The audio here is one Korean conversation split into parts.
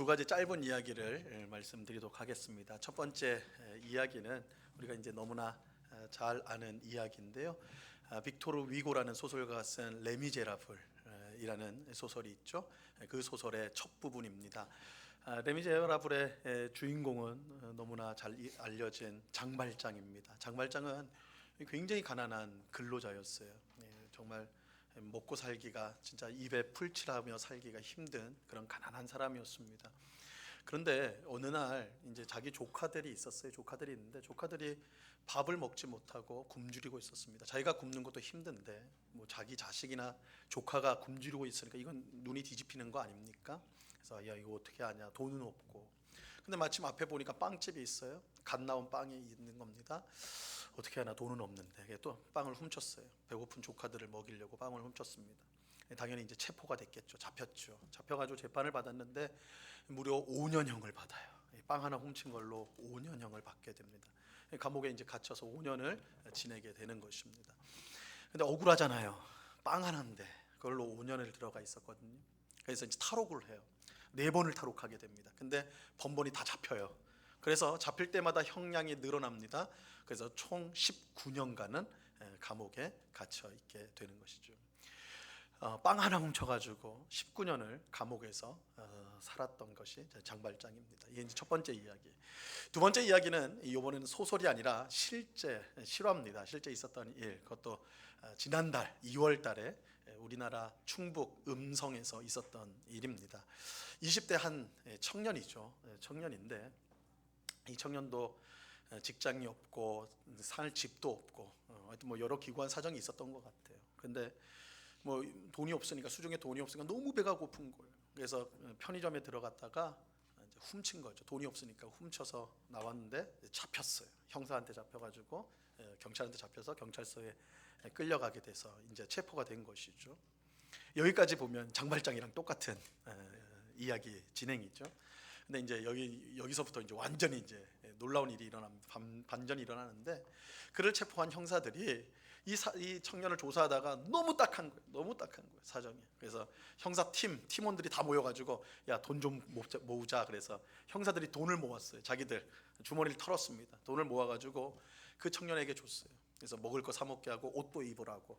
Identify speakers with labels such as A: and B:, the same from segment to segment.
A: 두 가지 짧은 이야기를 말씀드리도록 하겠습니다. 첫 번째 이야기는 우리가 이제 너무나 잘 아는 이야기인데요. 빅토르 위고라는 소설가가 쓴 레미제라블이라는 소설이 있죠. 그 소설의 첫 부분입니다. 레미제라블의 주인공은 너무나 잘 알려진 장발장입니다. 장발장은 굉장히 가난한 근로자였어요. 정말 먹고 살기가 진짜 입에 풀칠하며 살기가 힘든 그런 가난한 사람이었습니다. 그런데 어느 날 이제 자기 조카들이 있었어요. 조카들이 있는데 조카들이 밥을 먹지 못하고 굶주리고 있었습니다. 자기가 굶는 것도 힘든데 뭐 자기 자식이나 조카가 굶주리고 있으니까 이건 눈이 뒤집히는 거 아닙니까? 그래서 야 이거 어떻게 하냐, 돈은 없고. 근데 마침 앞에 보니까 빵집이 있어요. 갓 나온 빵이 있는 겁니다. 어떻게 하나, 돈은 없는데 또 빵을 훔쳤어요. 배고픈 조카들을 먹이려고 빵을 훔쳤습니다. 당연히 이제 체포가 됐겠죠. 잡혔죠. 잡혀가지고 재판을 받았는데 무려 5년형을 받아요. 빵 하나 훔친 걸로 5년형을 받게 됩니다. 감옥에 이제 갇혀서 5년을 지내게 되는 것입니다. 근데 억울하잖아요. 빵 하나인데 그걸로 5년을 들어가 있었거든요. 그래서 이제 탈옥을 해요. 4번을 탈옥하게 됩니다. 근데 번번이 다 잡혀요. 그래서 잡힐 때마다 형량이 늘어납니다. 그래서 총 19년간은 감옥에 갇혀 있게 되는 것이죠. 빵 하나 훔쳐가지고 19년을 감옥에서 살았던 것이 장발장입니다. 이게 이제 첫 번째 이야기. 두 번째 이야기는 이번에는 소설이 아니라 실제 실화입니다. 실제 있었던 일. 그것도 지난달 2월 달에 우리나라 충북 음성에서 있었던 일입니다. 20대 한 청년이죠. 청년인데 이 청년도 직장이 없고 살 집도 없고 하여튼 뭐 여러 기관 사정이 있었던 것 같아요. 근데 뭐 돈이 없으니까, 수중에 돈이 없으니까 너무 배가 고픈 거예요. 그래서 편의점에 들어갔다가 이제 훔친 거죠. 돈이 없으니까 훔쳐서 나왔는데 잡혔어요. 형사한테 잡혀가지고 경찰한테 잡혀서 경찰서에 끌려가게 돼서 이제 체포가 된 것이죠. 여기까지 보면 장발장이랑 똑같은 이야기 진행이죠. 근데 이제 여기서부터 이제 완전히 이제 놀라운 일이 일어납니다. 반전이 일어나는데 그를 체포한 형사들이 이 청년을 조사하다가 너무 딱한 거예요. 너무 딱한 거예요, 사정이. 그래서 형사 팀원들이 다 모여가지고 야, 돈 좀 모으자. 그래서 형사들이 돈을 모았어요. 자기들 주머니를 털었습니다. 돈을 모아가지고 그 청년에게 줬어요. 그래서 먹을 거 사 먹게 하고 옷도 입으라고.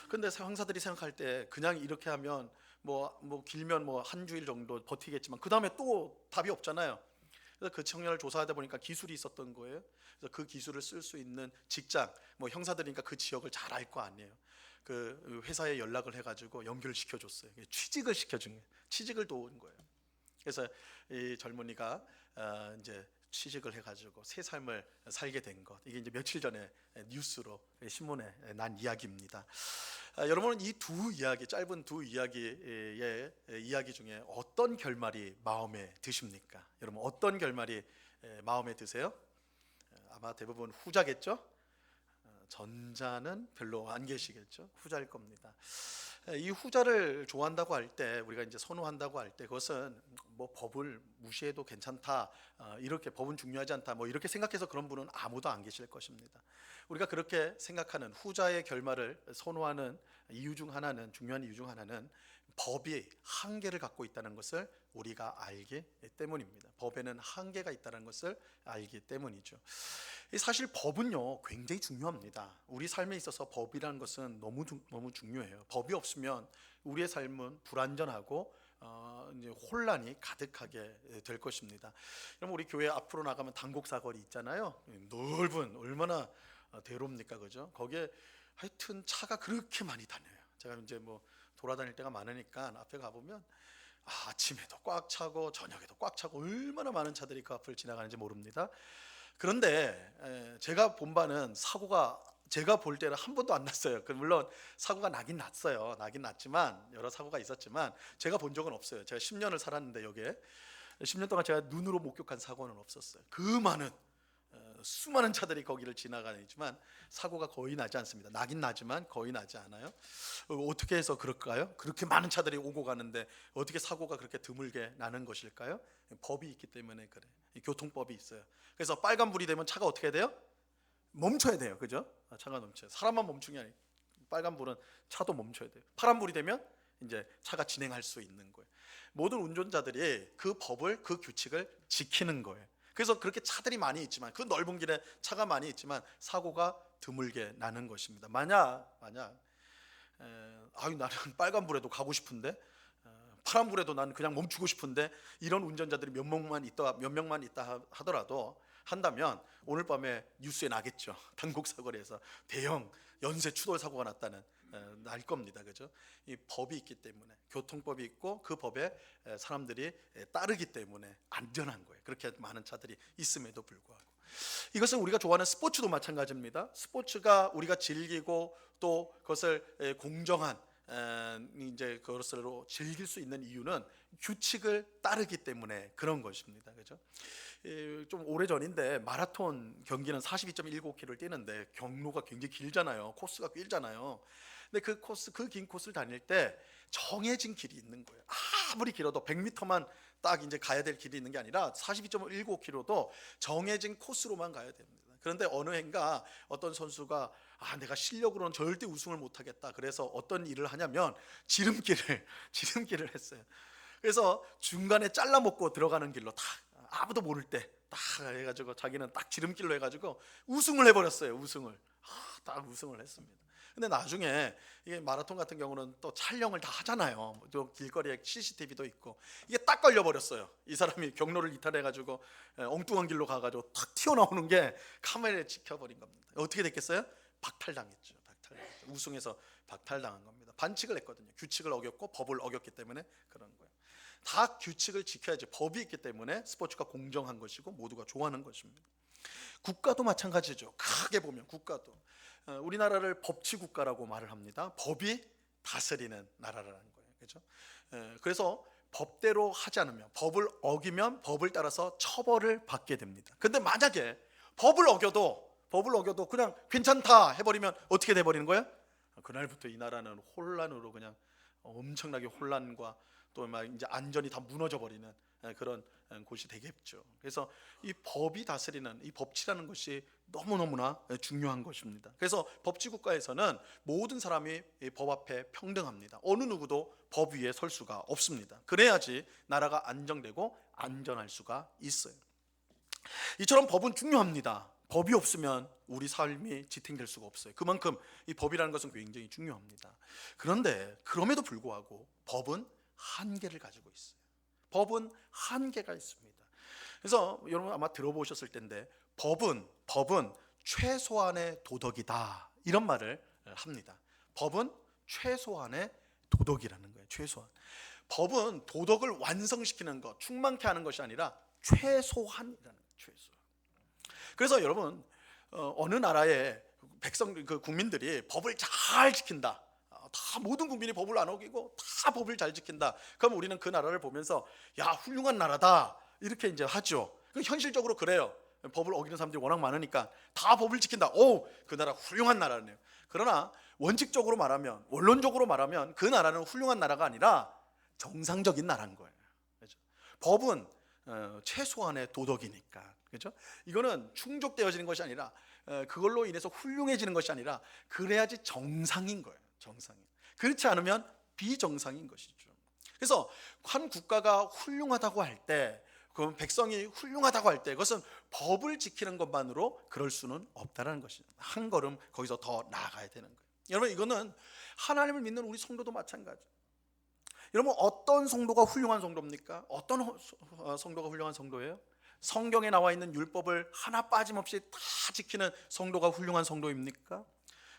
A: 근데 형사들이 생각할 때 그냥 이렇게 하면 뭐 길면 뭐 한 주일 정도 버티겠지만 그 다음에 또 답이 없잖아요. 그래서 그 청년을 조사하다 보니까 기술이 있었던 거예요. 그래서 그 기술을 쓸 수 있는 직장, 뭐 형사들이니까 그 지역을 잘 알 거 아니에요. 그 회사에 연락을 해가지고 연결시켜 줬어요. 취직을 시켜준 거예요. 취직을 도운 거예요. 그래서 이 젊은이가 이제 취직을 해가지고 새 삶을 살게 된 것, 이게 이제 며칠 전에 뉴스로 신문에 난 이야기입니다. 여러분은 이 두 이야기, 짧은 두 이야기의 이야기 중에 어떤 결말이 마음에 드십니까? 여러분 어떤 결말이 마음에 드세요? 아마 대부분 후자겠죠? 전자는 별로 안 계시겠죠? 후자일 겁니다. 이 후자를 좋아한다고 할 때, 우리가 이제 선호한다고 할 때, 그것은 뭐 법을 무시해도 괜찮다, 이렇게 법은 중요하지 않다, 뭐 이렇게 생각해서 그런 분은 아무도 안 계실 것입니다. 우리가 그렇게 생각하는 후자의 결말을 선호하는 이유 중 하나는, 중요한 이유 중 하나는 법이 한계를 갖고 있다는 것을 우리가 알기 때문입니다. 법에는 한계가 있다는 것을 알기 때문이죠. 사실 법은요 굉장히 중요합니다. 우리 삶에 있어서 법이라는 것은 너무 중요해요. 법이 없으면 우리의 삶은 불안전하고 이제 혼란이 가득하게 될 것입니다. 그럼 우리 교회 앞으로 나가면 단곡사거리 있잖아요. 넓은, 얼마나 대로입니까, 그죠? 거기에 하여튼 차가 그렇게 많이 다녀요. 제가 이제 뭐 돌아다닐 때가 많으니까 앞에 가보면 아침에도 꽉 차고 저녁에도 꽉 차고 얼마나 많은 차들이 그 앞을 지나가는지 모릅니다. 그런데 제가 본 바는 사고가, 제가 볼 때는 한 번도 안 났어요. 물론 사고가 나긴 났어요. 나긴 났지만, 여러 사고가 있었지만 제가 본 적은 없어요. 제가 10년을 살았는데 여기에 10년 동안 제가 눈으로 목격한 사고는 없었어요. 그 많은 수많은 차들이 거기를 지나가지만 사고가 거의 나지 않습니다. 나긴 나지만 거의 나지 않아요. 어떻게 해서 그럴까요? 그렇게 많은 차들이 오고 가는데 어떻게 사고가 그렇게 드물게 나는 것일까요? 법이 있기 때문에 그래. 교통법이 있어요. 그래서 빨간불이 되면 차가 어떻게 돼요? 멈춰야 돼요. 그죠? 차가 멈춰요. 사람만 멈춘 게 아니에요. 빨간불은 차도 멈춰야 돼요. 파란불이 되면 이제 차가 진행할 수 있는 거예요. 모든 운전자들이 그 법을, 그 규칙을 지키는 거예요. 그래서 그렇게 차들이 많이 있지만, 그 넓은 길에 차가 많이 있지만 사고가 드물게 나는 것입니다. 만약 아유 나는 빨간불에도 가고 싶은데, 파란불에도 난 그냥 멈추고 싶은데, 이런 운전자들이 몇 명만 있다 하더라도 한다면 오늘 밤에 뉴스에 나겠죠. 단곡 사거리에서 대형 연쇄 추돌 사고가 났다는, 날 겁니다. 그죠? 이 법이 있기 때문에, 교통법이 있고 그 법에 사람들이 따르기 때문에 안전한 거예요. 그렇게 많은 차들이 있음에도 불구하고. 이것은 우리가 좋아하는 스포츠도 마찬가지입니다. 스포츠가 우리가 즐기고 또 그것을 공정한 이제 그것으로 즐길 수 있는 이유는 규칙을 따르기 때문에 그런 것입니다. 그죠? 좀 오래 전인데 마라톤 경기는 42.195km를 뛰는데 경로가 굉장히 길잖아요. 코스가 길잖아요. 근데 그 긴 코스를 다닐 때 정해진 길이 있는 거예요. 아무리 길어도 100m만 딱 이제 가야 될 길이 있는 게 아니라 42.195km도 정해진 코스로만 가야 됩니다. 그런데 어느 해인가 어떤 선수가 내가 실력으로는 절대 우승을 못하겠다. 그래서 어떤 일을 하냐면 지름길을 했어요. 그래서 중간에 잘라 먹고 들어가는 길로 딱 아무도 모를 때 딱 해가지고 자기는 딱 지름길로 해가지고 우승을 해버렸어요. 딱 우승을 했습니다. 근데 나중에 이게 마라톤 같은 경우는 또 촬영을 다 하잖아요. 또 길거리에 CCTV도 있고, 이게 딱 걸려버렸어요. 이 사람이 경로를 이탈해가지고 엉뚱한 길로 가가지고 탁 튀어나오는 게 카메라에 찍혀버린 겁니다. 어떻게 됐겠어요? 박탈당했죠. 우승해서 박탈당한 겁니다. 반칙을 했거든요. 규칙을 어겼고 법을 어겼기 때문에 그런 거예요. 다 규칙을 지켜야지. 법이 있기 때문에 스포츠가 공정한 것이고 모두가 좋아하는 것입니다. 국가도 마찬가지죠. 크게 보면 국가도, 우리나라를 법치국가라고 말을 합니다. 법이 다스리는 나라라는 거예요. 그렇죠? 그래서 법대로 하지 않으면, 법을 어기면 법을 따라서 처벌을 받게 됩니다. 근데 만약에 법을 어겨도 그냥 괜찮다 해버리면 어떻게 돼버리는 거예요? 그날부터 이 나라는 혼란으로, 그냥 엄청나게 혼란과 또 막 이제 안전이 다 무너져 버리는 그런 곳이 되겠죠. 그래서 이 법이 다스리는 이 법치라는 것이 너무너무나 중요한 것입니다. 그래서 법치국가에서는 모든 사람이 법 앞에 평등합니다. 어느 누구도 법 위에 설 수가 없습니다. 그래야지 나라가 안정되고 안전할 수가 있어요. 이처럼 법은 중요합니다. 법이 없으면 우리 삶이 지탱될 수가 없어요. 그만큼 이 법이라는 것은 굉장히 중요합니다. 그런데 그럼에도 불구하고 법은 한계를 가지고 있어요. 법은 한계가 있습니다. 그래서 여러분 아마 들어보셨을 텐데, 법은 최소한의 도덕이다, 이런 말을 합니다. 법은 최소한의 도덕이라는 거예요. 최소한. 법은 도덕을 완성시키는 것, 충만케 하는 것이 아니라 최소한이라는 거예요. 최소한. 그래서 여러분, 어느 나라의 국민들이 법을 잘 지킨다, 다 모든 국민이 법을 안 어기고 다 법을 잘 지킨다, 그럼 우리는 그 나라를 보면서 야, 훌륭한 나라다, 이렇게 이제 하죠. 현실적으로 그래요. 법을 어기는 사람들이 워낙 많으니까 다 법을 지킨다. 오, 그 나라 훌륭한 나라네요. 그러나 원칙적으로 말하면, 원론적으로 말하면 그 나라는 훌륭한 나라가 아니라 정상적인 나라인 거예요. 그렇죠? 법은 최소한의 도덕이니까. 그렇죠? 이거는 충족되어지는 것이 아니라, 그걸로 인해서 훌륭해지는 것이 아니라, 그래야지 정상인 거예요. 정상이. 그렇지 않으면 비정상인 것이죠. 그래서 한 국가가 훌륭하다고 할 때, 그 백성이 훌륭하다고 할 때, 그것은 법을 지키는 것만으로 그럴 수는 없다는 것입니다. 한 걸음 거기서 더 나아가야 되는 거예요. 여러분, 이거는 하나님을 믿는 우리 성도도 마찬가지. 여러분, 어떤 성도가 훌륭한 성도입니까? 어떤 성도가 훌륭한 성도예요? 성경에 나와 있는 율법을 하나 빠짐없이 다 지키는 성도가 훌륭한 성도입니까?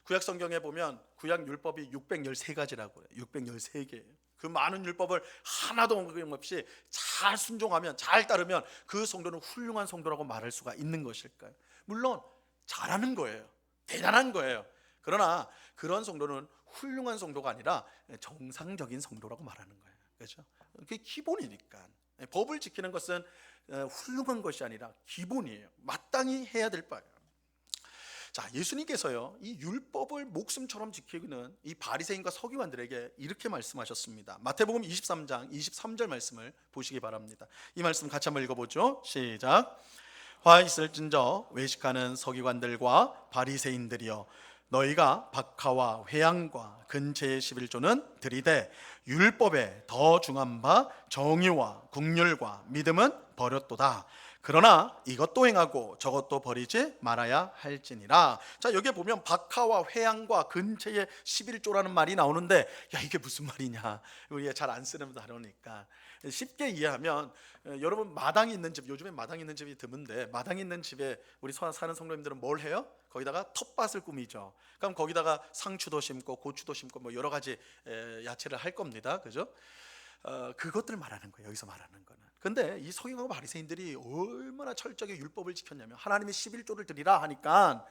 A: 구약 성경에 보면 구약 율법이 613가지라고 해요. 613개예요. 그 많은 율법을 하나도 없이 잘 순종하면, 잘 따르면 그 성도는 훌륭한 성도라고 말할 수가 있는 것일까요? 물론 잘하는 거예요. 대단한 거예요. 그러나 그런 성도는 훌륭한 성도가 아니라 정상적인 성도라고 말하는 거예요. 그렇죠? 그게 기본이니까. 법을 지키는 것은 훌륭한 것이 아니라 기본이에요. 마땅히 해야 될 바예요. 자, 예수님께서요, 이 율법을 목숨처럼 지키는 이 바리새인과 서기관들에게 이렇게 말씀하셨습니다. 마태복음 23장 23절 말씀을 보시기 바랍니다. 이 말씀 같이 한번 읽어보죠. 시작. 화 있을진저 외식하는 서기관들과 바리새인들이여, 너희가 박하와 회양과 근체의 11조는 들이되 율법에 더 중한 바 정의와 국률과 믿음은 버렸도다. 그러나 이것도 행하고 저것도 버리지 말아야 할지니라. 자, 여기에 보면 박하와 회양과 근체의 11조라는 말이 나오는데, 야, 이게 무슨 말이냐, 우리가 잘 안 쓰는 단어니까 쉽게 이해하면, 여러분 마당이 있는 집, 요즘에 마당이 있는 집이 드문데 마당이 있는 집에 우리 사는 성도님들은 뭘 해요? 거기다가 텃밭을 꾸미죠. 그럼 거기다가 상추도 심고 고추도 심고 뭐 여러 가지 야채를 할 겁니다. 그죠? 그것들 말하는 거예요, 여기서 말하는 거는. 근데 이 서기관과 바리새인들이 얼마나 철저하게 율법을 지켰냐면, 하나님이 11조를 드리라고 하니까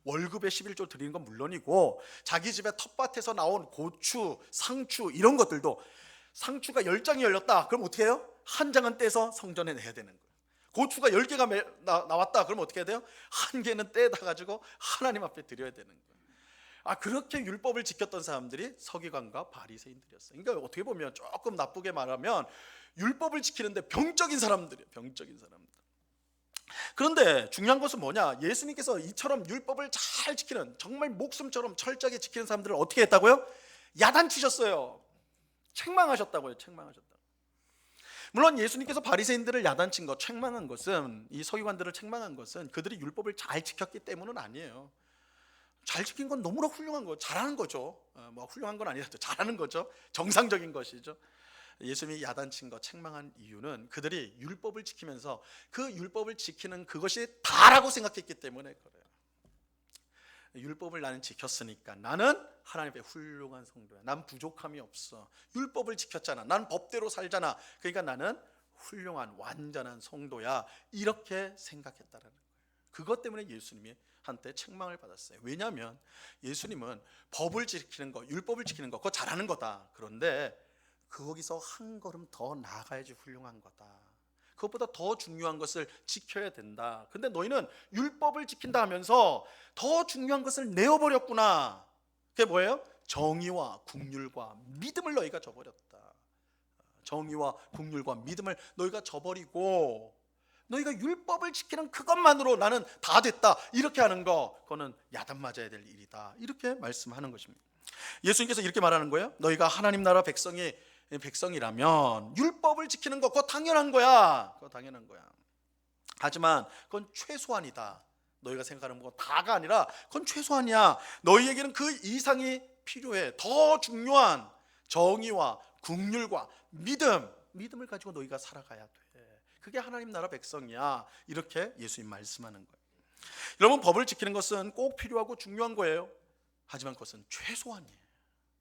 A: 월급의 11조 드리는 건 물론이고, 자기 집에 텃밭에서 나온 고추, 상추 이런 것들도, 상추가 10장이 열렸다 그럼 어떻게 해요? 한 장은 떼서 성전에 내야 되는 거예요. 고추가 10개가 나왔다 그럼 어떻게 해야 돼요? 한 개는 떼다 가지고 하나님 앞에 드려야 되는 거예요. 그렇게 율법을 지켰던 사람들이 서기관과 바리새인들이었어요. 그러니까 어떻게 보면 조금 나쁘게 말하면 율법을 지키는데 병적인 사람들이에요. 병적인 사람들. 그런데 중요한 것은 뭐냐? 예수님께서 이처럼 율법을 잘 지키는, 정말 목숨처럼 철저하게 지키는 사람들을 어떻게 했다고요? 야단치셨어요. 책망하셨다고요. 책망하셨다. 물론 예수님께서 바리새인들을 야단친 것, 책망한 것은, 이 서기관들을 책망한 것은 그들이 율법을 잘 지켰기 때문은 아니에요. 잘 지킨 건 너무나 훌륭한 거, 잘하는 거죠. 뭐 훌륭한 건 아니라도 잘하는 거죠. 정상적인 것이죠. 예수님이 야단친 것, 책망한 이유는 그들이 율법을 지키면서 그 율법을 지키는 그것이 다라고 생각했기 때문에 그래요. 율법을 나는 지켰으니까 나는 하나님의 훌륭한 성도야. 난 부족함이 없어. 율법을 지켰잖아. 난 법대로 살잖아. 그러니까 나는 훌륭한 완전한 성도야. 이렇게 생각했다라는 거예요. 그것 때문에 예수님이 한때 책망을 받았어요. 왜냐하면 예수님은 법을 지키는 거, 율법을 지키는 거, 그거 잘하는 거다. 그런데 거기서 한 걸음 더 나아가야지 훌륭한 거다. 그것보다 더 중요한 것을 지켜야 된다. 근데 너희는 율법을 지킨다 하면서 더 중요한 것을 내어버렸구나. 그게 뭐예요? 정의와 국률과 믿음을 너희가 저버렸다. 정의와 국률과 믿음을 너희가 저버리고, 너희가 율법을 지키는 그것만으로 나는 다 됐다 이렇게 하는 거, 그거는 야단 맞아야 될 일이다. 이렇게 말씀하는 것입니다. 예수님께서 이렇게 말하는 거예요. 너희가 하나님 나라 백성이라면 율법을 지키는 거, 그거 당연한 거야. 그거 당연한 거야. 하지만 그건 최소한이다. 너희가 생각하는 건 다가 아니라 그건 최소한이야. 너희에게는 그 이상이 필요해. 더 중요한 정의와 국률과 믿음을 가지고 너희가 살아가야 돼. 그게 하나님 나라 백성이야. 이렇게 예수님 말씀하는 거예요. 여러분, 법을 지키는 것은 꼭 필요하고 중요한 거예요. 하지만 그것은 최소한이에요.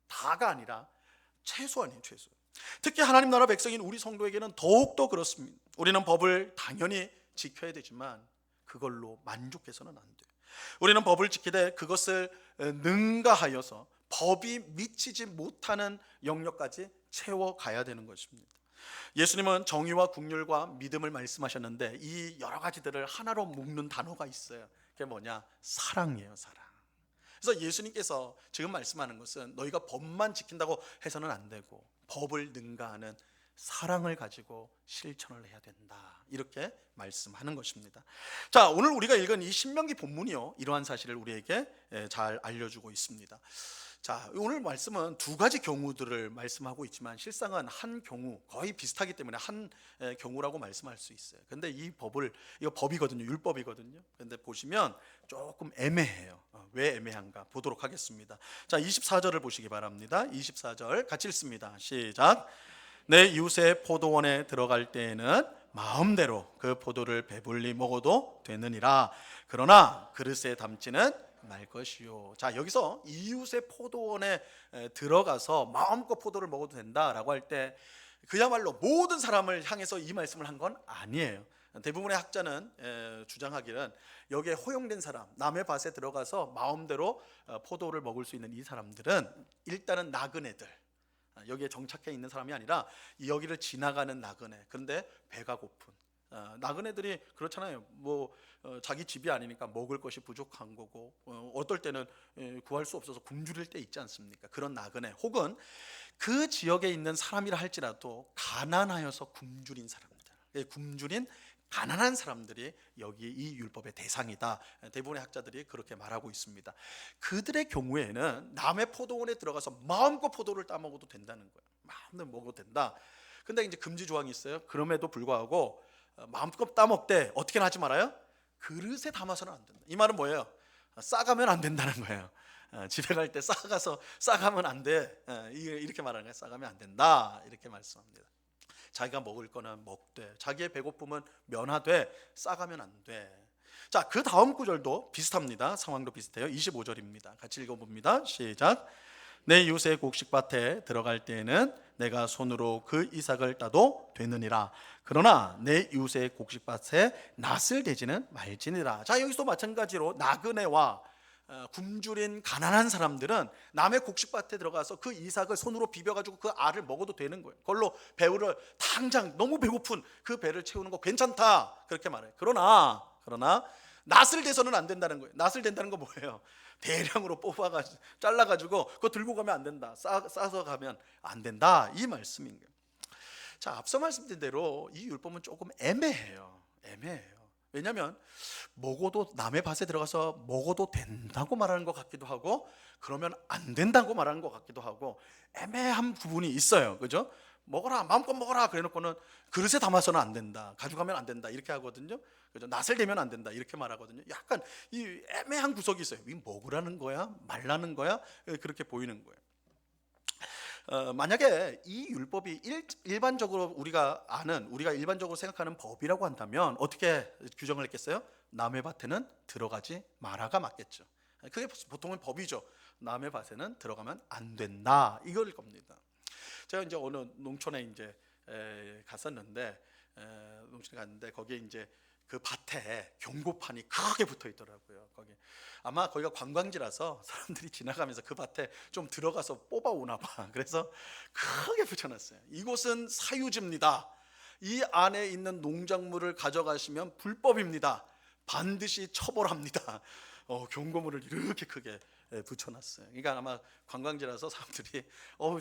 A: 다가 아니라 최소한이에요. 최소한. 특히 하나님 나라 백성인 우리 성도에게는 더욱더 그렇습니다. 우리는 법을 당연히 지켜야 되지만 그걸로 만족해서는 안 돼요. 우리는 법을 지키되 그것을 능가하여서 법이 미치지 못하는 영역까지 채워가야 되는 것입니다. 예수님은 정의와 국률과 믿음을 말씀하셨는데 이 여러 가지들을 하나로 묶는 단어가 있어요. 그게 뭐냐? 사랑이에요. 사랑. 그래서 예수님께서 지금 말씀하는 것은 너희가 법만 지킨다고 해서는 안 되고 법을 능가하는 사랑을 가지고 실천을 해야 된다. 이렇게 말씀하는 것입니다. 자, 오늘 우리가 읽은 이 신명기 본문이요, 이러한 사실을 우리에게 잘 알려주고 있습니다. 자, 오늘 말씀은 두 가지 경우들을 말씀하고 있지만 실상은 한 경우, 거의 비슷하기 때문에 한 경우라고 말씀할 수 있어요. 근데 이거 법이거든요. 율법이거든요. 근데 보시면 조금 애매해요. 왜 애매한가 보도록 하겠습니다. 자, 24절을 보시기 바랍니다. 24절 같이 읽습니다. 시작. 내 이웃의 포도원에 들어갈 때에는 마음대로 그 포도를 배불리 먹어도 되느니라. 그러나 그릇에 담지는 말 것이요. 자, 여기서 이웃의 포도원에 들어가서 마음껏 포도를 먹어도 된다라고 할 때 그야말로 모든 사람을 향해서 이 말씀을 한 건 아니에요. 대부분의 학자는 주장하기는 여기에 허용된 사람, 남의 밭에 들어가서 마음대로 포도를 먹을 수 있는 이 사람들은 일단은 나그네들, 여기에 정착해 있는 사람이 아니라 여기를 지나가는 나그네. 그런데 배가 고픈 나그네들이 그렇잖아요. 자기 집이 아니니까 먹을 것이 부족한 거고, 어떨 때는 구할 수 없어서 굶주릴 때 있지 않습니까? 그런 나그네, 혹은 그 지역에 있는 사람이라 할지라도 가난하여서 굶주린 사람들, 굶주린 가난한 사람들이 여기 이 율법의 대상이다. 대부분의 학자들이 그렇게 말하고 있습니다. 그들의 경우에는 남의 포도원에 들어가서 마음껏 포도를 따먹어도 된다는 거예요. 마음껏 먹어도 된다. 근데 이제 금지 조항이 있어요. 그럼에도 불구하고 마음껏 따먹되 어떻게 하지 말아요? 그릇에 담아서는 안 된다. 이 말은 뭐예요? 싸가면 안 된다는 거예요. 집에 갈 때 싸가면 안 돼. 이렇게 말하는 거예요. 싸가면 안 된다. 이렇게 말씀합니다. 자기가 먹을 거는 먹되 자기의 배고픔은 면하되 싸가면 안 돼. 자, 그 다음 구절도 비슷합니다. 상황도 비슷해요. 25절입니다. 같이 읽어봅니다. 시작. 내 이웃의 곡식밭에 들어갈 때에는 내가 손으로 그 이삭을 따도 되느니라. 그러나 내 이웃의 곡식밭에 낫을 대지는 말지니라. 자, 여기서 마찬가지로 나그네와 굶주린 가난한 사람들은 남의 곡식밭에 들어가서 그 이삭을 손으로 비벼가지고 그 알을 먹어도 되는 거예요. 그걸로 배를 당장 너무 배고픈 그 배를 채우는 거 괜찮다, 그렇게 말해요. 그러나 낫을 대서는 안 된다는 거예요. 낫을 댄다는 거 뭐예요? 대량으로 뽑아가지고 잘라가지고 그거 들고 가면 안 된다, 싸서 가면 안 된다, 이 말씀인 거예요. 자, 앞서 말씀드린 대로 이 율법은 조금 애매해요. 왜냐하면 먹어도 남의 밭에 들어가서 먹어도 된다고 말하는 것 같기도 하고 그러면 안 된다고 말하는 것 같기도 하고 애매한 부분이 있어요. 그죠? 먹어라, 마음껏 먹어라 그래놓고는 그릇에 담아서는 안 된다, 가져가면 안 된다 이렇게 하거든요. 그죠? 낫을 대면 안 된다 이렇게 말하거든요. 약간 이 애매한 구석이 있어요. 이 먹으라는 거야, 말라는 거야, 그렇게 보이는 거예요. 만약에 이 율법이 일반적으로 우리가 일반적으로 생각하는 법이라고 한다면 어떻게 규정을 했겠어요? 남의 밭에는 들어가지 마라가 맞겠죠. 그게 보통은 법이죠. 남의 밭에는 들어가면 안 된다, 이걸 겁니다. 제가 이제 어느 농촌에 이제 갔었는데 거기에 이제 그 밭에 경고판이 크게 붙어 있더라고요. 거기가 관광지라서 사람들이 지나가면서 그 밭에 좀 들어가서 뽑아 오나 봐. 그래서 크게 붙여놨어요. 이곳은 사유지입니다. 이 안에 있는 농작물을 가져가시면 불법입니다. 반드시 처벌합니다. 경고문을 이렇게 크게 붙여놨어요. 그러니까 아마 관광지라서 사람들이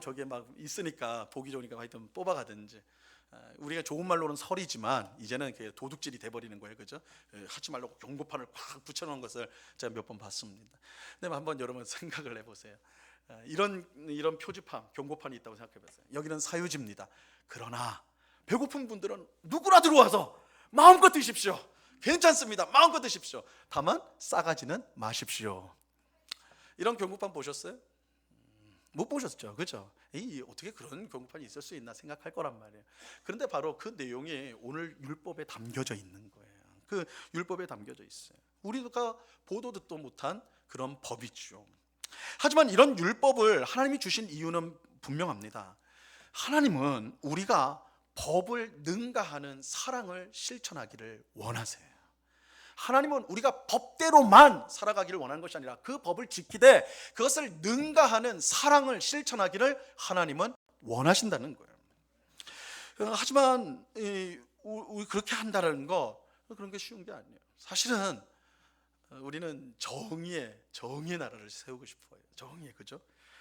A: 저게 막 있으니까 보기 좋으니까 하여튼 뽑아가든지, 우리가 좋은 말로는 설이지만 이제는 도둑질이 돼버리는 거예요. 그죠? 하지 말라고 경고판을 꽉 붙여놓은 것을 제가 몇 번 봤습니다. 근데 한번 여러분 생각을 해보세요. 이런 표지판, 경고판이 있다고 생각해보세요. 여기는 사유지입니다. 그러나 배고픈 분들은 누구나 들어와서 마음껏 드십시오. 괜찮습니다. 마음껏 드십시오. 다만 싸가지는 마십시오. 이런 경고판 보셨어요? 못 보셨죠, 그죠? 어떻게 그런 경고판이 있을 수 있나 생각할 거란 말이에요. 그런데 바로 그 내용이 오늘 율법에 담겨져 있는 거예요. 그 율법에 담겨져 있어요. 우리가 보도 듣도 못한 그런 법이죠. 하지만 이런 율법을 하나님이 주신 이유는 분명합니다. 하나님은 우리가 법을 능가하는 사랑을 실천하기를 원하세요. 하나님은 우리가 법대로만 살아가기를 원하는 것이 아니라 그 법을 지키되 그것을 능가하는 사랑을 실천하기를 하나님은 원하신다는 거예요. 하지만 우리 그렇게 한다는 거, 그런 게 쉬운 게 아니에요. 사실은 우리는 정의의 나라를 세우고 싶어요. 정의의, 그죠?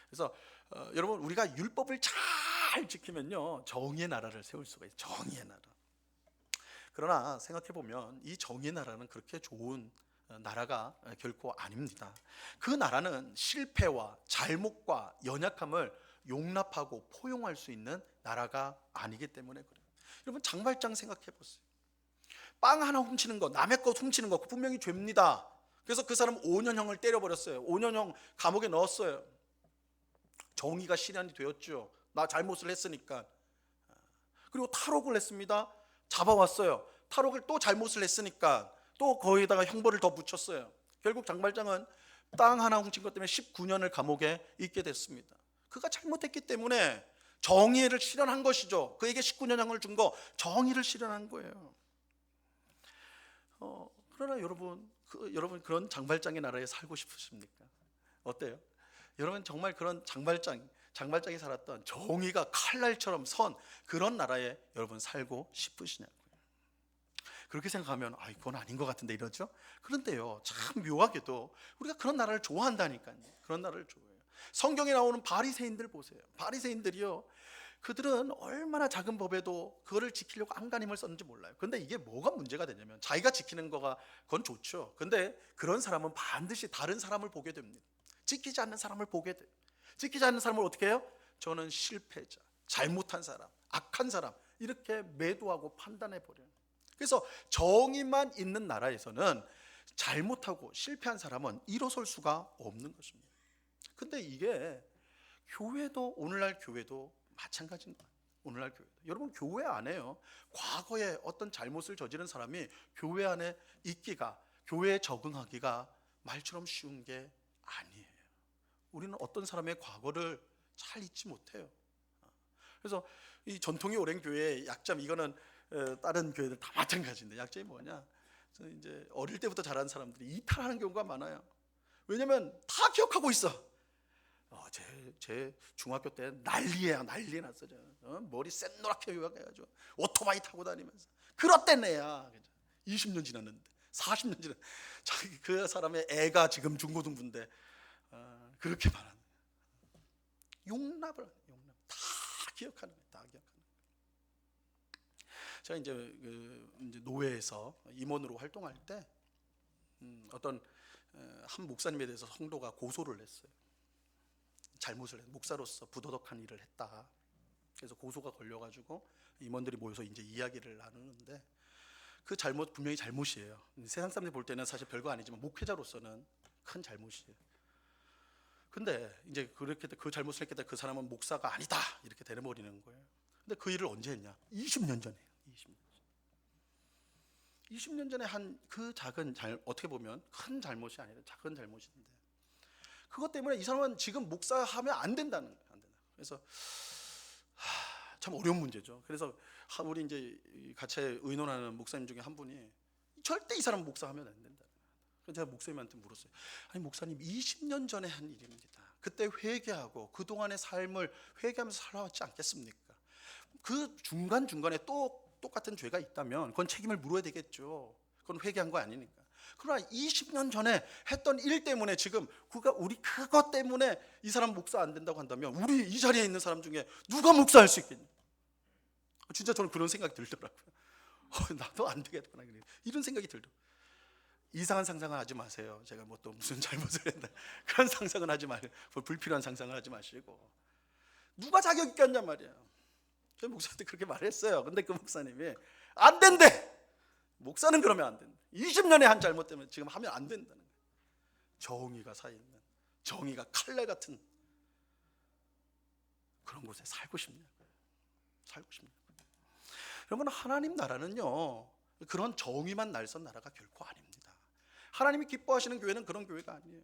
A: 그래서 여러분, 우리가 율법을 잘 지키면요 정의의 나라를 세울 수가 있어요. 정의의 나라. 그러나 생각해보면 이 정의의 나라는 그렇게 좋은 나라가 결코 아닙니다. 그 나라는 실패와 잘못과 연약함을 용납하고 포용할 수 있는 나라가 아니기 때문에 그래요. 여러분, 장발장 생각해보세요. 빵 하나 훔치는 거, 남의 것 훔치는 거 분명히 죄입니다. 그래서 그 사람 5년형을 때려버렸어요. 5년형 감옥에 넣었어요. 정의가 실현이 되었죠. 나 잘못을 했으니까. 그리고 탈옥을 했습니다. 잡아왔어요. 탈옥을 또 잘못을 했으니까 또 거기다가 형벌을 더 붙였어요. 결국 장발장은 땅 하나 훔친 것 때문에 19년을 감옥에 있게 됐습니다. 그가 잘못했기 때문에 정의를 실현한 것이죠. 그에게 19년형을 준 거, 정의를 실현한 거예요. 그러나 여러분 그런 장발장의 나라에 살고 싶으십니까? 어때요? 여러분 정말 그런 장발장이 살았던 정의가 칼날처럼 선 그런 나라에 여러분 살고 싶으시냐고요. 그렇게 생각하면 그건 아닌 것 같은데 이러죠. 그런데요, 참 묘하게도 우리가 그런 나라를 좋아한다니까요. 그런 나라를 좋아해요. 성경에 나오는 바리새인들 보세요. 바리새인들이요, 그들은 얼마나 작은 법에도 그거를 지키려고 안간힘을 썼는지 몰라요. 근데 이게 뭐가 문제가 되냐면, 자기가 지키는 거가 그건 좋죠. 근데 그런 사람은 반드시 다른 사람을 보게 됩니다. 지키지 않는 사람을 보게 돼요. 지키지 않는 사람을 어떻게 해요? 저는 실패자, 잘못한 사람, 악한 사람, 이렇게 매도하고 판단해 버려요. 그래서 정의만 있는 나라에서는 잘못하고 실패한 사람은 일어설 수가 없는 것입니다. 근데 이게 교회도, 오늘날 교회도 마찬가지인 거예요. 오늘날 교회, 여러분 교회 안에요, 과거에 어떤 잘못을 저지른 사람이 교회 안에 있기가, 교회에 적응하기가 말처럼 쉬운 게 아니에요. 우리는 어떤 사람의 과거를 잘 잊지 못해요. 그래서 이 전통이 오랜 교회의 약점, 이거는 다른 교회들 다 마찬가지인데, 약점이 뭐냐? 이제 어릴 때부터 자란 사람들이 이탈하는 경우가 많아요. 왜냐면 다 기억하고 있어. 제 중학교 때 난리 났어. 머리 샛노랗게 해가지고 오토바이 타고 다니면서 그렇댄 애야. 20년 지났는데, 40년 지났는데 자기 그 사람의 애가 지금 중고등부인데 그렇게 말하는 용납 다 기억하는 거예요. 다 기억하는 거예요. 제가 이제 노회에서 임원으로 활동할 때 어떤 한 목사님에 대해서 성도가 고소를 했어요. 잘못을 했, 목사로서 부도덕한 일을 했다. 그래서 고소가 걸려가지고 임원들이 모여서 이제 이야기를 나누는데, 그 잘못 분명히 잘못이에요. 세상 사람들이 볼 때는 사실 별거 아니지만 목회자로서는 큰 잘못이에요. 근데 이제 그렇게 그 잘못을 했기 때문에 그 사람은 목사가 아니다 이렇게 되어버리는 거예요. 근데 그 일을 언제 했냐? 20년 전에. 20년 전에 한 그 작은 어떻게 보면 큰 잘못이 아니라 작은 잘못인데, 그것 때문에 이 사람은 지금 목사하면 안 된다는 거예요. 안 된다. 그래서 참 어려운 문제죠. 그래서 우리 이제 같이 의논하는 목사님 중에 한 분이 절대 이 사람 목사하면 안 된다. 그래서 제가 목사님한테 물었어요. 아니 목사님, 20년 전에 한 일입니다. 그때 회개하고 그동안의 삶을 회개하면서 살아왔지 않겠습니까? 그 중간중간에 또 똑같은 죄가 있다면 그건 책임을 물어야 되겠죠. 그건 회개한 거 아니니까. 그러나 20년 전에 했던 일 때문에 지금 우리 그것 때문에 이 사람 목사 안 된다고 한다면 우리 이 자리에 있는 사람 중에 누가 목사할 수 있겠냐? 진짜 저는 그런 생각이 들더라고요. 나도 안 되겠구나, 이런 생각이 들더라고요. 이상한 상상을 하지 마세요. 제가 뭐 또 무슨 잘못을 했나 그런 상상은 하지 마세요. 불필요한 상상을 하지 마시고, 누가 자격 있겠냔 말이에요. 저희 목사한테 그렇게 말했어요. 근데 그 목사님이 안 된대. 목사는 그러면 안 된다. 20년에 한 잘못 때문에 지금 하면 안 된다는 거예요. 정의가 살아있는, 정의가 칼날 같은 그런 곳에 살고 싶냐고요. 살고 싶냐고요. 여러분, 하나님 나라는요, 그런 정의만 날선 나라가 결코 아닙니다. 하나님이 기뻐하시는 교회는 그런 교회가 아니에요.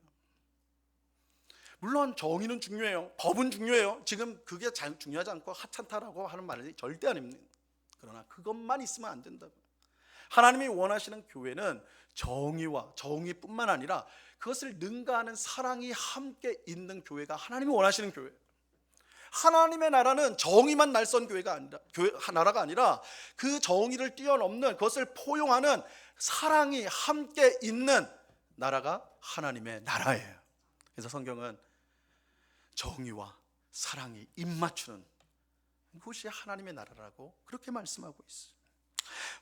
A: 물론 정의는 중요해요. 법은 중요해요. 지금 그게 중요하지 않고 하찮다라고 하는 말이 절대 아닙니다. 그러나 그것만 있으면 안 된다고요. 하나님이 원하시는 교회는 정의와 정의뿐만 아니라 그것을 능가하는 사랑이 함께 있는 교회가 하나님이 원하시는 교회예요. 하나님의 나라는 정의만 날선 나라가 아니라 그 정의를 뛰어넘는, 그것을 포용하는 사랑이 함께 있는 나라가 하나님의 나라예요. 그래서 성경은 정의와 사랑이 입맞추는 그것이 하나님의 나라라고 그렇게 말씀하고 있어요.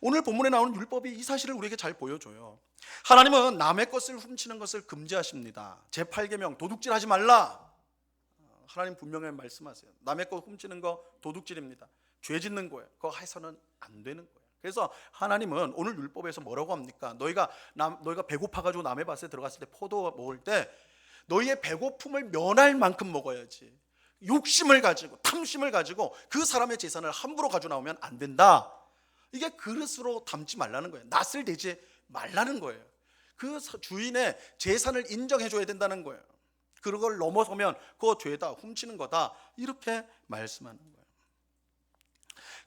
A: 오늘 본문에 나오는 율법이 이 사실을 우리에게 잘 보여줘요. 하나님은 남의 것을 훔치는 것을 금지하십니다. 제8계명 도둑질하지 말라. 하나님 분명히 말씀하세요. 남의 것 훔치는 거 도둑질입니다. 죄 짓는 거예요. 그거 해서는 안 되는 거예요. 그래서 하나님은 오늘 율법에서 뭐라고 합니까? 너희가 배고파가지고 남의 밭에 들어갔을 때 포도 먹을 때 너희의 배고픔을 면할 만큼 먹어야지, 욕심을 가지고 탐심을 가지고 그 사람의 재산을 함부로 가져 나오면 안 된다. 이게 그릇으로 담지 말라는 거예요. 낯을 대지 말라는 거예요. 그 주인의 재산을 인정해 줘야 된다는 거예요. 그걸 넘어서면 그거 죄다, 훔치는 거다, 이렇게 말씀하는 거예요.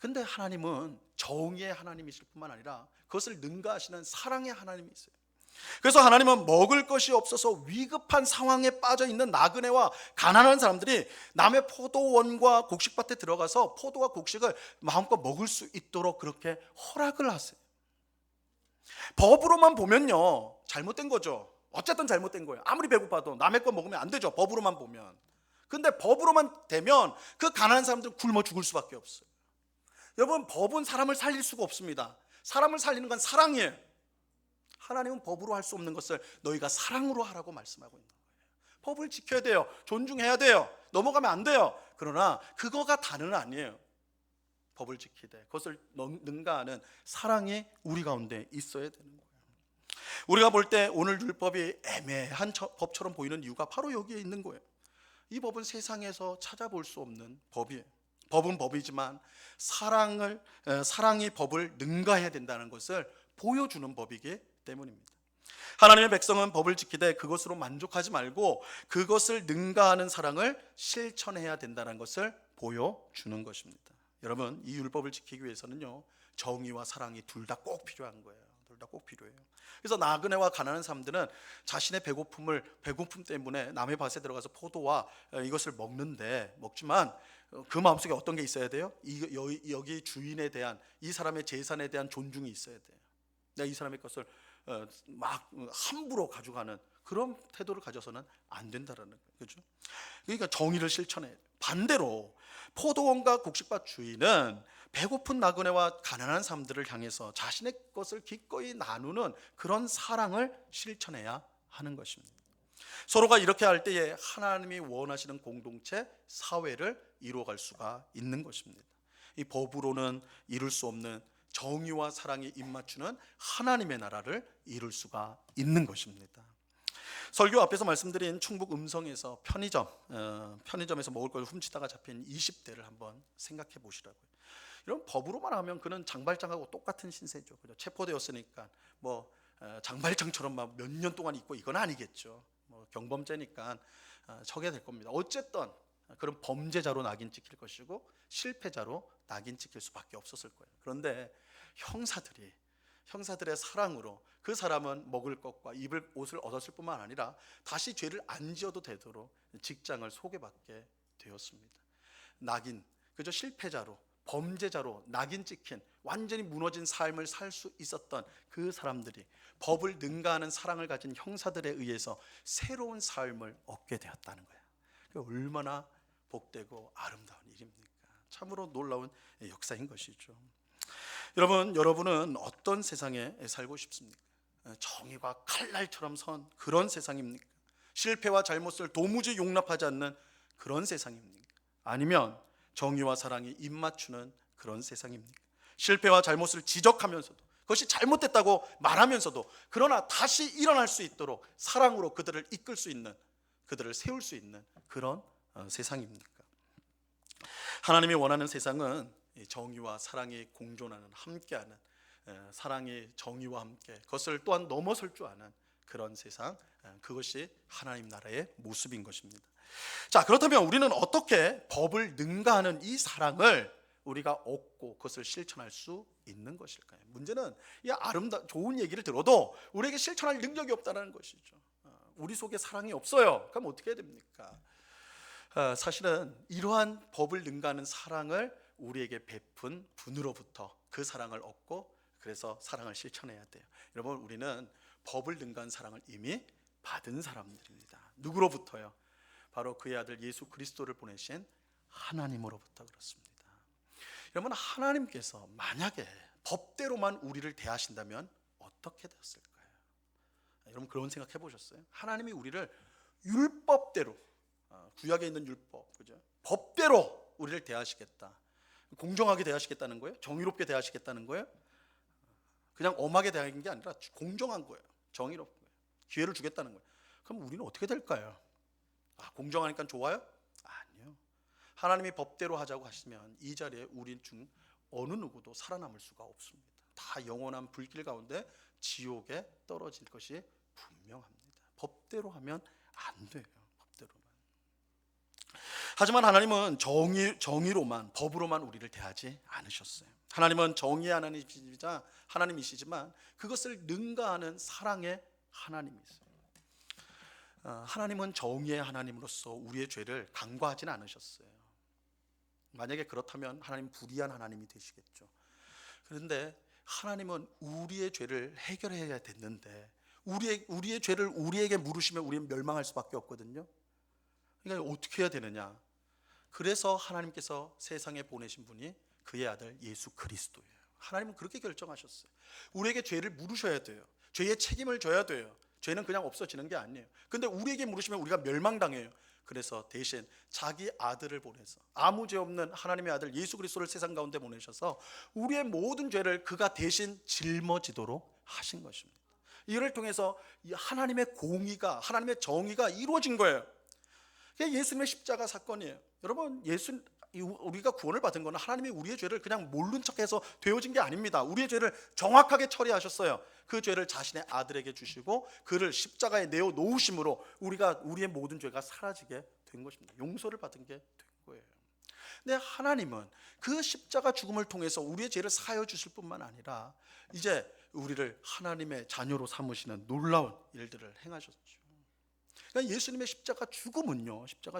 A: 근데 하나님은 정의의 하나님이실 뿐만 아니라 그것을 능가하시는 사랑의 하나님이세요. 그래서 하나님은 먹을 것이 없어서 위급한 상황에 빠져 있는 나그네와 가난한 사람들이 남의 포도원과 곡식밭에 들어가서 포도와 곡식을 마음껏 먹을 수 있도록 그렇게 허락을 하세요. 법으로만 보면요, 잘못된 거죠. 어쨌든 잘못된 거예요. 아무리 배고파도 남의 거 먹으면 안 되죠, 법으로만 보면. 근데 법으로만 되면 그 가난한 사람들은 굶어 죽을 수밖에 없어요. 여러분, 법은 사람을 살릴 수가 없습니다. 사람을 살리는 건 사랑이에요. 하나님은 법으로 할 수 없는 것을 너희가 사랑으로 하라고 말씀하고 있는 거예요. 법을 지켜야 돼요. 존중해야 돼요. 넘어가면 안 돼요. 그러나 그거가 다는 아니에요. 법을 지키되 그것을 능가하는 사랑이 우리 가운데 있어야 되는 거예요. 우리가 볼 때 오늘 율법이 애매한 법처럼 보이는 이유가 바로 여기에 있는 거예요. 이 법은 세상에서 찾아볼 수 없는 법이에요. 법은 법이지만 사랑이 법을 능가해야 된다는 것을 보여주는 법이기 때문입니다. 하나님의 백성은 법을 지키되 그것으로 만족하지 말고 그것을 능가하는 사랑을 실천해야 된다는 것을 보여주는 것입니다. 여러분, 이 율법을 지키기 위해서는요, 정의와 사랑이 둘 다 꼭 필요한 거예요. 둘 다 꼭 필요해요. 그래서 나그네와 가난한 사람들은 자신의 배고픔 때문에 남의 밭에 들어가서 포도와 이것을 먹지만 그 마음속에 어떤 게 있어야 돼요? 여기 주인에 대한, 이 사람의 재산에 대한 존중이 있어야 돼요. 내가 이 사람의 것을 막 함부로 가져가는 그런 태도를 가져서는 안 된다라는 거예요. 그렇죠? 그러니까 정의를 실천해야 돼요. 반대로 포도원과 곡식밭 주인은 배고픈 나그네와 가난한 사람들을 향해서 자신의 것을 기꺼이 나누는 그런 사랑을 실천해야 하는 것입니다. 서로가 이렇게 할 때에 하나님이 원하시는 공동체, 사회를 이루어갈 수가 있는 것입니다. 이 법으로는 이룰 수 없는 정의와 사랑이 입맞추는 하나님의 나라를 이룰 수가 있는 것입니다. 설교 앞에서 말씀드린 충북 음성에서 편의점에서 먹을 걸 훔치다가 잡힌 20대를 한번 생각해 보시라고요. 이런 법으로만 하면 그는 장발장하고 똑같은 신세죠. 그죠? 체포되었으니까 장발장처럼 막 몇 년 동안 있고 이건 아니겠죠. 경범죄니까 처게 될 겁니다. 어쨌든 그런 범죄자로 낙인 찍힐 것이고 실패자로 낙인 찍힐 수밖에 없었을 거예요. 그런데 형사들의 사랑으로 그 사람은 먹을 것과 입을 옷을 얻었을 뿐만 아니라 다시 죄를 안 지어도 되도록 직장을 소개받게 되었습니다. 그저 실패자로, 범죄자로 낙인 찍힌 완전히 무너진 삶을 살 수 있었던 그 사람들이 법을 능가하는 사랑을 가진 형사들에 의해서 새로운 삶을 얻게 되었다는 거예요. 얼마나 복되고 아름다운 일입니까? 참으로 놀라운 역사인 것이죠. 여러분은 어떤 세상에 살고 싶습니까? 정의가 칼날처럼 선 그런 세상입니까? 실패와 잘못을 도무지 용납하지 않는 그런 세상입니까? 아니면 정의와 사랑이 입맞추는 그런 세상입니까? 실패와 잘못을 지적하면서도 그것이 잘못됐다고 말하면서도 그러나 다시 일어날 수 있도록 사랑으로 그들을 이끌 수 있는, 그들을 세울 수 있는 그런 세상입니까? 하나님이 원하는 세상은 정의와 사랑이 공존하는, 함께하는, 사랑이 정의와 함께 그것을 또한 넘어설 줄 아는 그런 세상, 그것이 하나님 나라의 모습인 것입니다. 자, 그렇다면 우리는 어떻게 법을 능가하는 이 사랑을 우리가 얻고 그것을 실천할 수 있는 것일까요? 문제는 이 좋은 얘기를 들어도 우리에게 실천할 능력이 없다는 것이죠. 우리 속에 사랑이 없어요. 그럼 어떻게 해야 됩니까? 사실은 이러한 법을 능가하는 사랑을 우리에게 베푼 분으로부터 그 사랑을 얻고 그래서 사랑을 실천해야 돼요. 여러분, 우리는 법을 능가한 사랑을 이미 받은 사람들입니다. 누구로부터요? 바로 그의 아들 예수 그리스도를 보내신 하나님으로부터 그렇습니다. 여러분, 하나님께서 만약에 법대로만 우리를 대하신다면 어떻게 되었을까요? 여러분, 그런 생각 해보셨어요? 하나님이 우리를 율법대로, 구약에 있는 율법, 그죠? 법대로 우리를 대하시겠다. 공정하게 대하시겠다는 거예요? 정의롭게 대하시겠다는 거예요? 그냥 엄하게 대하는 게 아니라 공정한 거예요. 정의롭게 기회를 주겠다는 거예요. 그럼 우리는 어떻게 될까요? 공정하니까 좋아요? 아니요. 하나님이 법대로 하자고 하시면 이 자리에 우리 중 어느 누구도 살아남을 수가 없습니다. 다 영원한 불길 가운데 지옥에 떨어질 것이 분명합니다. 법대로 하면 안 돼요. 법대로만. 하지만 하나님은 정의로만, 법으로만 우리를 대하지 않으셨어요. 하나님은 정의의 하나님이시지만 그것을 능가하는 사랑의 하나님이세요. 하나님은 정의의 하나님으로서 우리의 죄를 간과하지는 않으셨어요. 만약에 그렇다면 하나님 불의한 하나님이 되시겠죠. 그런데 하나님은 우리의 죄를 해결해야 됐는데 우리의 죄를 우리에게 물으시면 우리는 멸망할 수밖에 없거든요. 그러니까 어떻게 해야 되느냐? 그래서 하나님께서 세상에 보내신 분이 그의 아들 예수 그리스도예요. 하나님은 그렇게 결정하셨어요. 우리에게 죄를 물으셔야 돼요. 죄의 책임을 져야 돼요. 죄는 그냥 없어지는 게 아니에요. 근데 우리에게 물으시면 우리가 멸망당해요. 그래서 대신 자기 아들을 보내서, 아무 죄 없는 하나님의 아들 예수 그리스도를 세상 가운데 보내셔서 우리의 모든 죄를 그가 대신 짊어지도록 하신 것입니다. 이를 통해서 이 하나님의 공의가, 하나님의 정의가 이루어진 거예요. 그게 예수님의 십자가 사건이에요. 여러분, 우리가 구원을 받은 것은 하나님이 우리의 죄를 그냥 모른 척해서 되어진 게 아닙니다. 우리의 죄를 정확하게 처리하셨어요. 그 죄를 자신의 아들에게 주시고 그를 십자가에 내어 놓으심으로 우리의 모든 죄가 사라지게 된 것입니다. 용서를 받은 게 된 거예요. 근데 하나님은 그 십자가 죽음을 통해서 우리의 죄를 사하여 주실 뿐만 아니라 이제 우리를 하나님의 자녀로 삼으시는 놀라운 일들을 행하셨죠. 그러니까 예수님의 십자가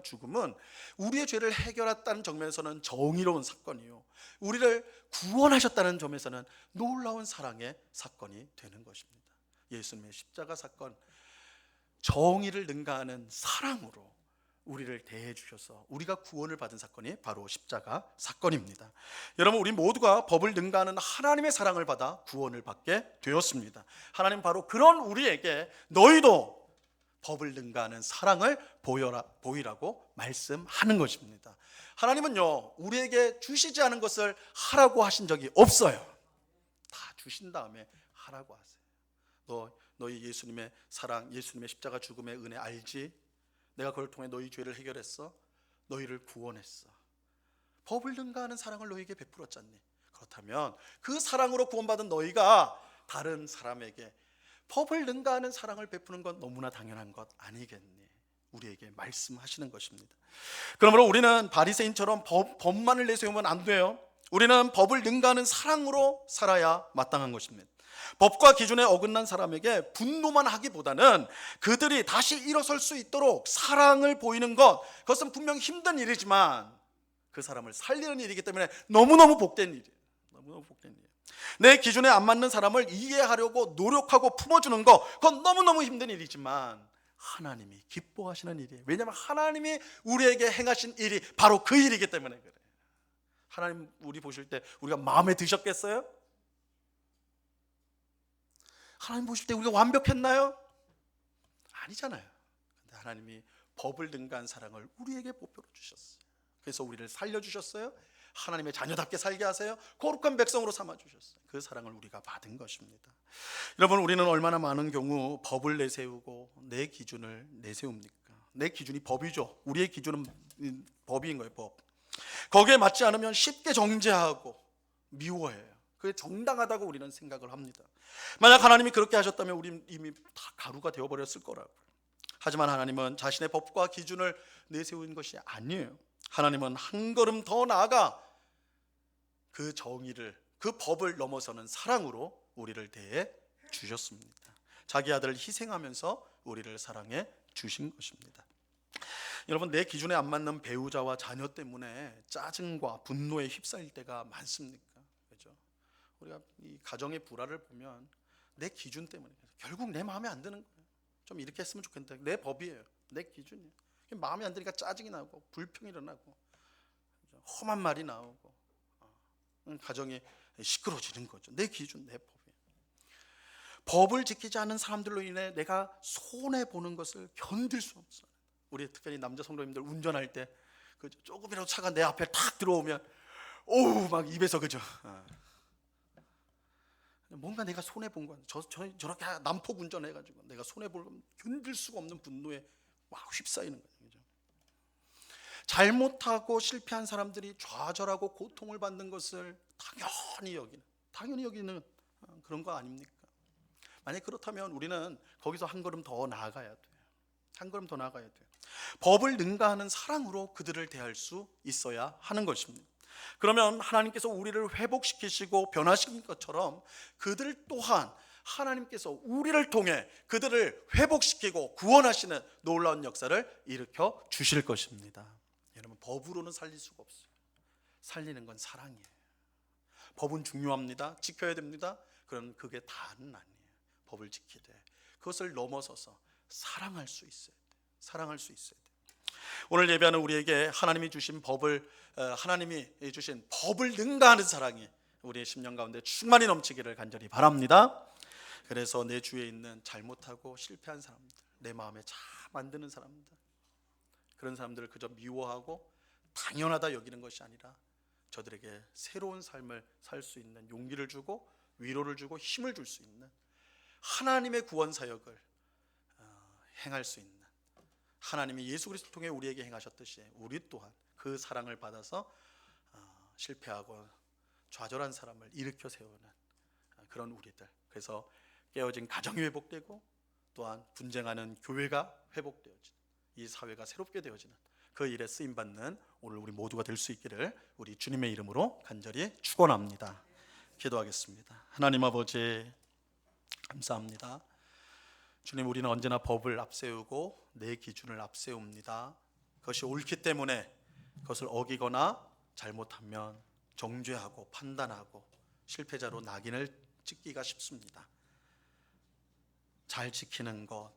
A: 죽음은 우리의 죄를 해결했다는 점에서는 정의로운 사건이요, 우리를 구원하셨다는 점에서는 놀라운 사랑의 사건이 되는 것입니다. 예수님의 십자가 사건, 정의를 능가하는 사랑으로 우리를 대해 주셔서 우리가 구원을 받은 사건이 바로 십자가 사건입니다. 여러분, 우리 모두가 법을 능가하는 하나님의 사랑을 받아 구원을 받게 되었습니다. 하나님 바로 그런 우리에게 너희도 법을 능가하는 사랑을 보이라고 말씀하는 것입니다. 하나님은요, 우리에게 주시지 않은 것을 하라고 하신 적이 없어요. 다 주신 다음에 하라고 하세요. 너희 예수님의 사랑, 예수님의 십자가 죽음의 은혜 알지? 내가 그걸 통해 너희 죄를 해결했어. 너희를 구원했어. 법을 능가하는 사랑을 너희에게 베풀었잖니. 그렇다면 그 사랑으로 구원받은 너희가 다른 사람에게 법을 능가하는 사랑을 베푸는 건 너무나 당연한 것 아니겠니? 우리에게 말씀하시는 것입니다. 그러므로 우리는 바리새인처럼 법만을 내세우면 안 돼요. 우리는 법을 능가하는 사랑으로 살아야 마땅한 것입니다. 법과 기준에 어긋난 사람에게 분노만 하기보다는 그들이 다시 일어설 수 있도록 사랑을 보이는 그것은 분명 힘든 일이지만 그 사람을 살리는 일이기 때문에 너무너무 복된 일이에요. 너무너무 복된 일이에요. 내 기준에 안 맞는 사람을 이해하려고 노력하고 품어주는 그건 너무너무 힘든 일이지만 하나님이 기뻐하시는 일이에요. 왜냐하면 하나님이 우리에게 행하신 일이 바로 그 일이기 때문에 그래요. 하나님 우리 보실 때 우리가 마음에 드셨겠어요? 하나님 보실 때 우리가 완벽했나요? 아니잖아요. 근데 하나님이 법을 능가한 사랑을 우리에게 베풀어 주셨어요. 그래서 우리를 살려주셨어요. 하나님의 자녀답게 살게 하세요. 거룩한 백성으로 삼아주셨어요. 그 사랑을 우리가 받은 것입니다. 여러분, 우리는 얼마나 많은 경우 법을 내세우고 내 기준을 내세웁니까? 내 기준이 법이죠. 우리의 기준은 법인 거예요. 법. 거기에 맞지 않으면 쉽게 정죄하고 미워해요. 그게 정당하다고 우리는 생각을 합니다. 만약 하나님이 그렇게 하셨다면 우리는 이미 다 가루가 되어버렸을 거라고요. 하지만 하나님은 자신의 법과 기준을 내세운 것이 아니에요. 하나님은 한 걸음 더 나아가 그 정의를, 그 법을 넘어서는 사랑으로 우리를 대해 주셨습니다. 자기 아들을 희생하면서 우리를 사랑해 주신 것입니다. 여러분, 내 기준에 안 맞는 배우자와 자녀 때문에 짜증과 분노에 휩싸일 때가 많습니까? 그렇죠? 우리가 이 가정의 불화를 보면 내 기준 때문에 결국 내 마음에 안 드는 거예요. 좀 이렇게 했으면 좋겠는데 내 법이에요. 내 기준이에요. 마음에 안 드니까 짜증이 나고 불평이 일어나고 험한 말이 나오고 가정이 시끄러워지는 거죠. 내 기준, 내 법이에요. 법을 지키지 않은 사람들로 인해 내가 손해보는 것을 견딜 수 없어요. 우리 특별히 남자 성도님들 운전할 때 조금이라도 차가 내 앞에 탁 들어오면 오우 막 입에서 그죠. 뭔가 내가 손해본 거야. 저렇게 난폭 운전해가지고 내가 손해볼 견딜 수가 없는 분노에 막 휩싸이는 거예요. 그죠? 잘못하고 실패한 사람들이 좌절하고 고통을 받는 것을 당연히 여기는 그런 거 아닙니까? 만약 그렇다면 우리는 거기서 한 걸음 더 나아가야 돼요. 한 걸음 더 나아가야 돼요. 법을 능가하는 사랑으로 그들을 대할 수 있어야 하는 것입니다. 그러면 하나님께서 우리를 회복시키시고 변화시킨 것처럼 그들 또한 하나님께서 우리를 통해 그들을 회복시키고 구원하시는 놀라운 역사를 일으켜 주실 것입니다. 여러분, 법으로는 살릴 수가 없어요. 살리는 건 사랑이에요. 법은 중요합니다. 지켜야 됩니다. 그런 그게 다는 아니에요. 법을 지키되 그것을 넘어서서 사랑할 수 있어야 돼요. 사랑할 수 있어야 돼요. 오늘 예배하는 우리에게 하나님이 주신 법을 능가하는 사랑이 우리의 심령 가운데 충만히 넘치기를 간절히 바랍니다. 그래서 내 주위에 있는 잘못하고 실패한 사람들, 내 마음에 잘 만드는 사람들, 그런 사람들을 그저 미워하고 당연하다 여기는 것이 아니라 저들에게 새로운 삶을 살 수 있는 용기를 주고 위로를 주고 힘을 줄 수 있는 하나님의 구원 사역을 행할 수 있는, 하나님이 예수 그리스도를 통해 우리에게 행하셨듯이 우리 또한 그 사랑을 받아서 실패하고 좌절한 사람을 일으켜 세우는 그런 우리들, 그래서 깨어진 가정이 회복되고 또한 분쟁하는 교회가 회복되어지는, 이 사회가 새롭게 되어지는 그 일에 쓰임받는 오늘 우리 모두가 될 수 있기를 우리 주님의 이름으로 간절히 축원합니다. 기도하겠습니다. 하나님 아버지 감사합니다. 주님, 우리는 언제나 법을 앞세우고 내 기준을 앞세웁니다. 그것이 옳기 때문에 그것을 어기거나 잘못하면 정죄하고 판단하고 실패자로 낙인을 찍기가 쉽습니다. 잘 지키는 것,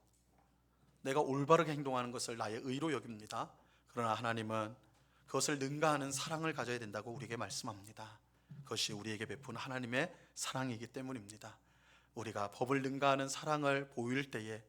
A: 내가 올바르게 행동하는 것을 나의 의로 여깁니다. 그러나 하나님은 그것을 능가하는 사랑을 가져야 된다고 우리에게 말씀합니다. 그것이 우리에게 베푼 하나님의 사랑이기 때문입니다. 우리가 법을 능가하는 사랑을 보일 때에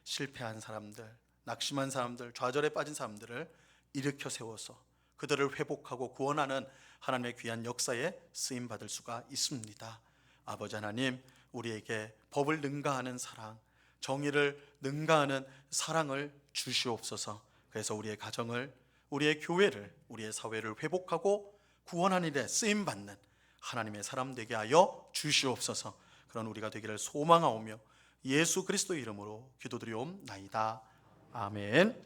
A: 실패한 사람들, 낙심한 사람들, 좌절에 빠진 사람들을 일으켜 세워서 그들을 회복하고 구원하는 하나님의 귀한 역사에 쓰임받을 수가 있습니다. 아버지 하나님, 우리에게 법을 능가하는 사랑, 정의를 능가하는 사랑을 주시옵소서. 그래서 우리의 가정을, 우리의 교회를, 우리의 사회를 회복하고 구원하는 일에 쓰임받는 하나님의 사람 되게 하여 주시옵소서. 그런 우리가 되기를 소망하오며 예수 그리스도 이름으로 기도드리옵나이다. 아멘.